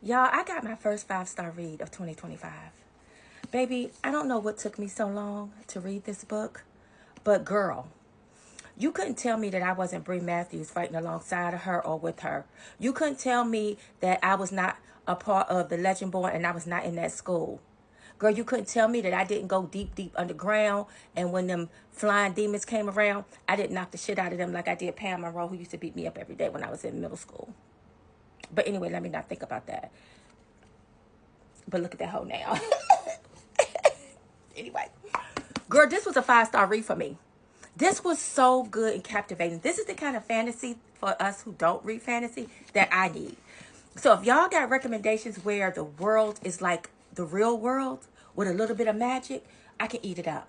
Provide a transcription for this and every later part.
Y'all, I got my first 5-star read of 2025. Baby, I don't know what took me so long to read this book, but girl, you couldn't tell me that I wasn't Brie Matthews fighting alongside of her or with her. You couldn't tell me that I was not a part of the Legend Born and I was not in that school. Girl, you couldn't tell me that I didn't go deep, deep underground. And when them flying demons came around, I didn't knock the shit out of them like I did Pam Monroe, who used to beat me up every day when I was in middle school. But anyway, let me not think about that. But look at that hoe now. Anyway, girl, this was a 5-star read for me. This was so good and captivating. This is the kind of fantasy for us who don't read fantasy that I need. So if y'all got recommendations where the world is like the real world with a little bit of magic, I can eat it up.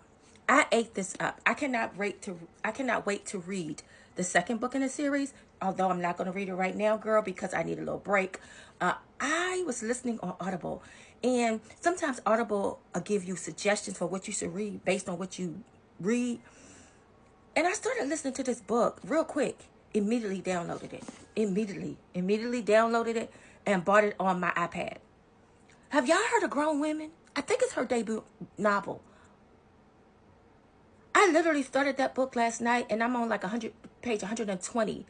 I ate this up. I cannot wait to read the second book in the series. Although I'm not going to read it right now, girl, because I need a little break. I was listening on Audible, and sometimes Audible will give you suggestions for what you should read based on what you read. And I started listening to this book real quick. Immediately downloaded it. Immediately downloaded it and bought it on my iPad. Have y'all heard of Grown Women? I think it's her debut novel. I literally started that book last night and I'm on like page 120.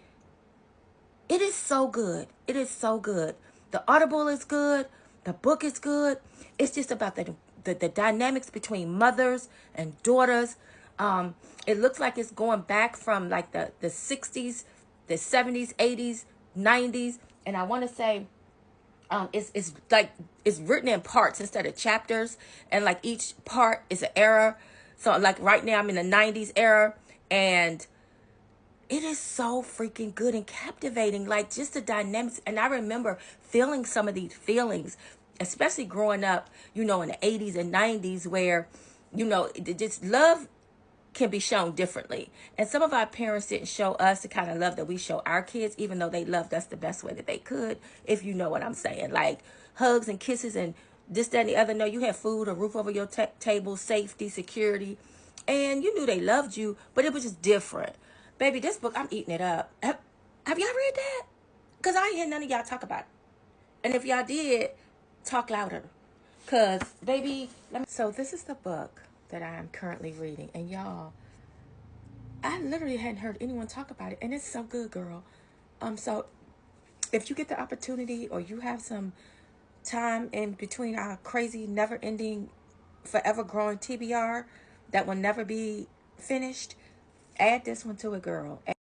It is so good. It is so good. The Audible is good. The book is good. It's just about the dynamics between mothers and daughters. It looks like it's going back from like the 60s, the 70s, 80s, 90s. And I want to say it's like it's written in parts instead of chapters. And like each part is an era. So like right now I'm in the 90s era. And it is so freaking good and captivating. Like just the dynamics. And I remember feeling some of these feelings, especially growing up, in the 80s and 90s where, just love can be shown differently. And some of our parents didn't show us the kind of love that we show our kids, even though they loved us the best way that they could, if you know what I'm saying. Like hugs and kisses and this, that, and the other. No, you had food, a roof over your table, safety, security. And you knew they loved you, but it was just different. Baby, this book, I'm eating it up. Have y'all read that? Because I ain't hear none of y'all talk about it. And if y'all did, talk louder. Because, baby, So this is the book that I am currently reading. And y'all, I literally hadn't heard anyone talk about it. And it's so good, girl. So if you get the opportunity or you have some time in between our crazy, never-ending, forever-growing TBR that will never be finished, add this one to it, girl.